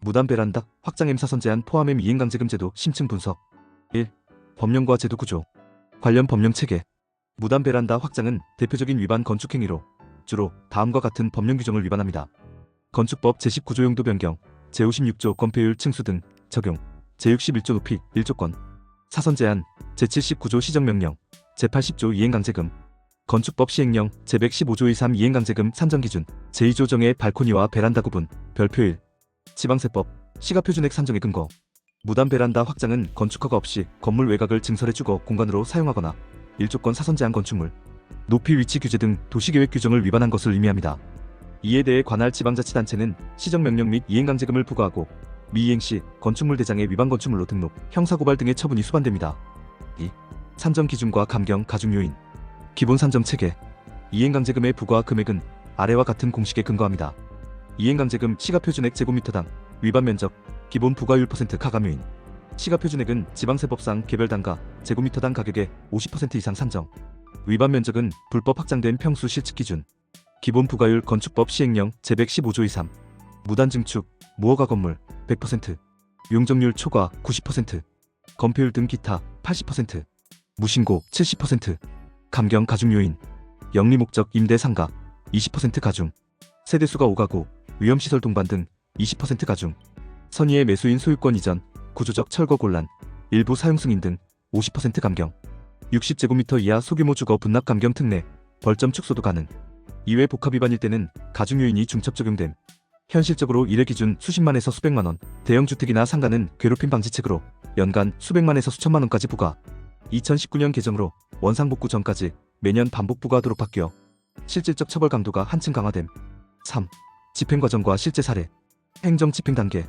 무단 베란다 확장 M사선 제한 포함 M 이행강제금 제도 심층 분석. 1. 법령과 제도 구조. 관련 법령 체계. 무단 베란다 확장은 대표적인 위반 건축 행위로 주로 다음과 같은 법령 규정을 위반합니다. 건축법 제19조 용도 변경, 제56조 건폐율 층수 등 적용, 제61조 높이 1조건, 사선 제한, 제79조 시정명령, 제80조 이행강제금, 건축법 시행령, 제115조 2.3 이행강제금 산정기준, 제2조 정의 발코니와 베란다 구분, 별표 1. 지방세법, 시가표준액 산정의 근거. 무단 베란다 확장은 건축허가 없이 건물 외곽을 증설해 주거 공간으로 사용하거나 1조건 사선 제한 건축물, 높이 위치 규제 등 도시계획 규정을 위반한 것을 의미합니다. 이에 대해 관할 지방자치단체는 시정명령 및 이행강제금을 부과하고 미이행 시 건축물 대장의 위반 건축물로 등록, 형사고발 등의 처분이 수반됩니다. 2. 산정 기준과 감경 가중 요인. 기본 산정 체계. 이행강제금의 부과 금액은 아래와 같은 공식에 근거합니다. 이행강제금 시가표준액 제곱미터당, 위반 면적, 기본 부과율 % 가감요인. 시가표준액은 지방세법상 개별단가, 제곱미터당 가격의 50% 이상 산정. 위반 면적은 불법 확장된 평수 실측 기준. 기본 부과율 건축법 시행령 제115조 2.3. 무단 증축, 무허가 건물 100%, 용적률 초과 90%, 건폐율 등 기타 80%, 무신고 70%, 감경 가중 요인, 영리 목적 임대 상가 20% 가중, 세대수가 5가구, 위험시설 동반 등 20% 가중, 선의의 매수인 소유권 이전, 구조적 철거 곤란, 일부 사용 승인 등 50% 감경, 60제곱미터 이하 소규모 주거 분납 감경 특례, 벌점 축소도 가능. 이외 복합 위반일 때는 가중 요인이 중첩 적용됨. 현실적으로 일회 기준 수십만에서 수백만원, 대형주택이나 상가는 괴롭힘 방지책으로 연간 수백만에서 수천만원까지 부과. 2019년 개정으로 원상복구 전까지 매년 반복 부과하도록 바뀌어 실질적 처벌 강도가 한층 강화됨. 3. 집행과정과 실제 사례. 행정 집행 단계.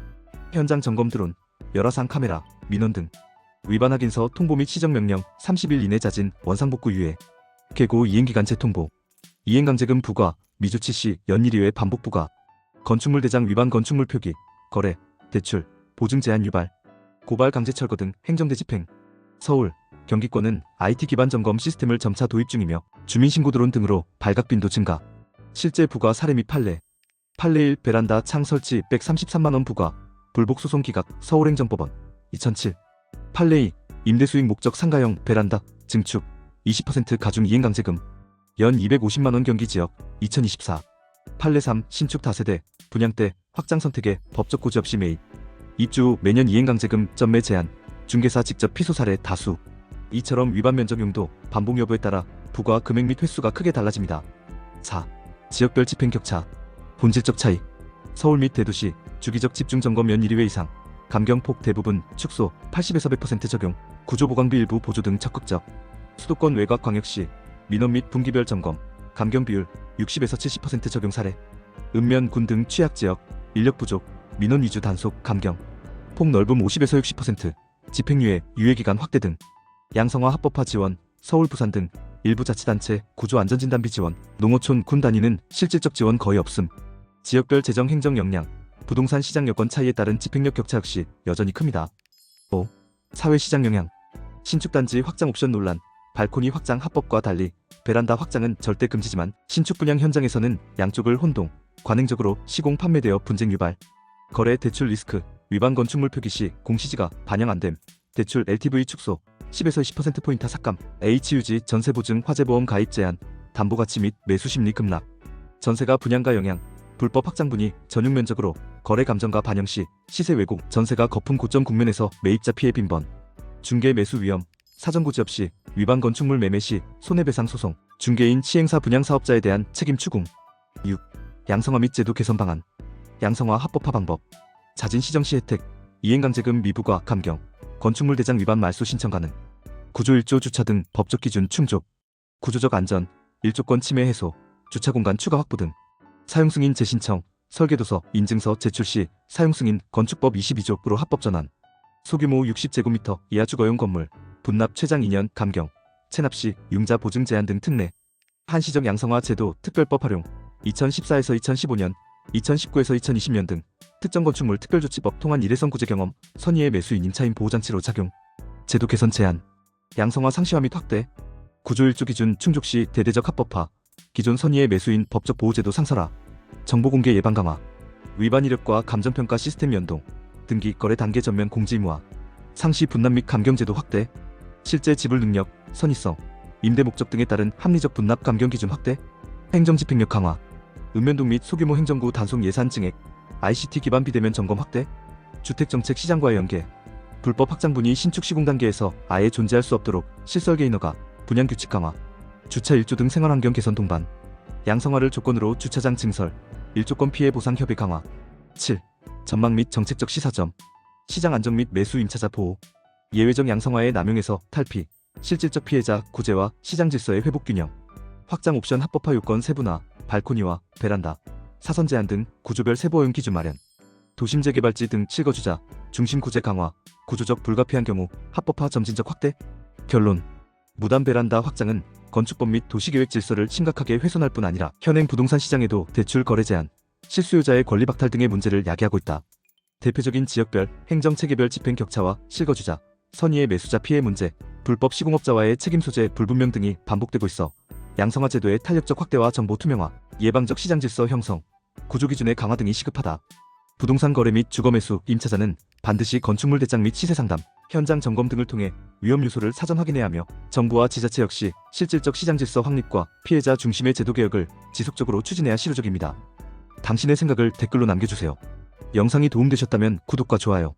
현장 점검 드론, 열화상 카메라, 민원 등. 위반 확인서 통보 및 시정명령 30일 이내 자진 원상복구 유예. 계고 이행기간 재통보. 이행강제금 부과, 미조치 시 연일 이외 반복 부과. 건축물 대장 위반 건축물 표기, 거래, 대출, 보증 제한 유발, 고발 강제 철거 등 행정대 집행. 서울, 경기권은 IT 기반 점검 시스템을 점차 도입 중이며 주민신고 드론 등으로 발각 빈도 증가. 실제 부과 사례 및 판례. 판례 1 베란다 창 설치 133만원 부과, 불복 소송 기각 서울행정법원 2007. 판례 2 임대수익 목적 상가형 베란다 증축 20% 가중 이행강제금 연 250만원 경기지역 2024. 판례 3 신축 다세대 분양대 확장 선택의 법적 고지 없이 매입, 입주 매년 이행강제금 전매 제한, 중개사 직접 피소 사례 다수. 이처럼 위반 면적 용도, 반복 여부에 따라 부과 금액 및 횟수가 크게 달라집니다. 4. 지역별 집행 격차, 본질적 차이. 서울 및 대도시 주기적 집중점검 연 1회 이상, 감경폭 대부분 축소 80에서 100% 적용, 구조보강비 일부 보조 등 적극적. 수도권 외곽 광역시 민원 및 분기별 점검, 감경 비율 60에서 70% 적용 사례. 읍면 군 등 취약지역, 인력 부족, 민원 위주 단속, 감경. 폭 넓음 50에서 60%, 집행유예, 유예기간 확대 등. 양성화 합법화 지원, 서울 부산 등 일부 자치단체 구조안전진단비 지원, 농어촌 군 단위는 실질적 지원 거의 없음. 지역별 재정 행정 역량, 부동산 시장 여건 차이에 따른 집행력 격차 역시 여전히 큽니다. 5. 사회시장 영향. 신축단지 확장 옵션 논란. 발코니 확장 합법과 달리 베란다 확장은 절대 금지지만 신축 분양 현장에서는 양쪽을 혼동, 관행적으로 시공 판매되어 분쟁 유발. 거래 대출 리스크, 위반 건축물 표기 시 공시지가 반영 안됨, 대출 LTV 축소, 10에서 20%포인트 삭감, HUG 전세보증 화재보험 가입 제한, 담보가치 및 매수심리 급락. 전세가 분양가 영향, 불법 확장분이 전용 면적으로 거래 감정가 반영 시 시세 왜곡, 전세가 거품 고점 국면에서 매입자 피해 빈번. 중개 매수 위험, 사전고지 없이 위반 건축물 매매 시 손해배상 소송, 중개인 시행사 분양 사업자에 대한 책임 추궁. 6. 양성화 및 제도 개선 방안. 양성화 합법화 방법. 자진 시정 시 혜택, 이행강제금 미부과 감경, 건축물 대장 위반 말소 신청 가능. 구조 1조 주차 등 법적 기준 충족, 구조적 안전, 1조건 침해 해소, 주차 공간 추가 확보 등. 사용 승인 재신청, 설계도서, 인증서 제출 시 사용 승인 건축법 22조로 합법 전환. 소규모 60제곱미터 이하 주거용 건물, 분납 최장 2년 감경, 체납 시 융자 보증 제한 등 특례. 한시적 양성화 제도 특별법 활용, 2014에서 2015년, 2019에서 2020년 등 특정 건축물 특별조치법 통한 일회성 구제 경험, 선의의 매수인 임차인 보호장치로 작용. 제도 개선 제한, 양성화 상시화 및 확대. 구조 1조 기준 충족 시 대대적 합법화, 기존 선의의 매수인 법적 보호제도 상설화, 정보공개 예방 강화. 위반 이력과 감정평가 시스템 연동, 등기 거래 단계 전면 공지 의무화, 상시 분납 및 감경제도 확대, 실제 지불 능력, 선의성, 임대 목적 등에 따른 합리적 분납 감경 기준 확대, 행정집행력 강화, 읍면동 및 소규모 행정구 단속 예산 증액, ICT 기반 비대면 점검 확대, 주택정책 시장과의 연계, 불법 확장분이 신축 시공 단계에서 아예 존재할 수 없도록 실설계 인허가, 분양규칙 강화, 주차 일조 등 생활환경 개선 동반, 양성화를 조건으로 주차장 증설, 일조권 피해 보상 협의 강화. 7. 전망 및 정책적 시사점, 시장 안정 및 매수 임차자 보호, 예외적 양성화의 남용에서 탈피, 실질적 피해자 구제와 시장 질서의 회복 균형, 확장 옵션 합법화 요건 세분화, 발코니와 베란다, 사선 제한 등 구조별 세부 허용 기준 마련, 도심 재개발지 등 실거주자 중심 구제 강화, 구조적 불가피한 경우 합법화 점진적 확대. 결론. 무단 베란다 확장은 건축법 및 도시계획 질서를 심각하게 훼손할 뿐 아니라 현행 부동산 시장에도 대출 거래 제한, 실수요자의 권리 박탈 등의 문제를 야기하고 있다. 대표적인 지역별, 행정체계별 집행 격차와 실거주자, 선의의 매수자 피해 문제, 불법 시공업자와의 책임 소재 불분명 등이 반복되고 있어 양성화 제도의 탄력적 확대와 정보 투명화, 예방적 시장 질서 형성, 구조 기준의 강화 등이 시급하다. 부동산 거래 및 주거 매수 임차자는 반드시 건축물 대장 및 시세 상담, 현장 점검 등을 통해 위험 요소를 사전 확인해야 하며 정부와 지자체 역시 실질적 시장 질서 확립과 피해자 중심의 제도 개혁을 지속적으로 추진해야 실효적입니다. 당신의 생각을 댓글로 남겨주세요. 영상이 도움되셨다면 구독과 좋아요,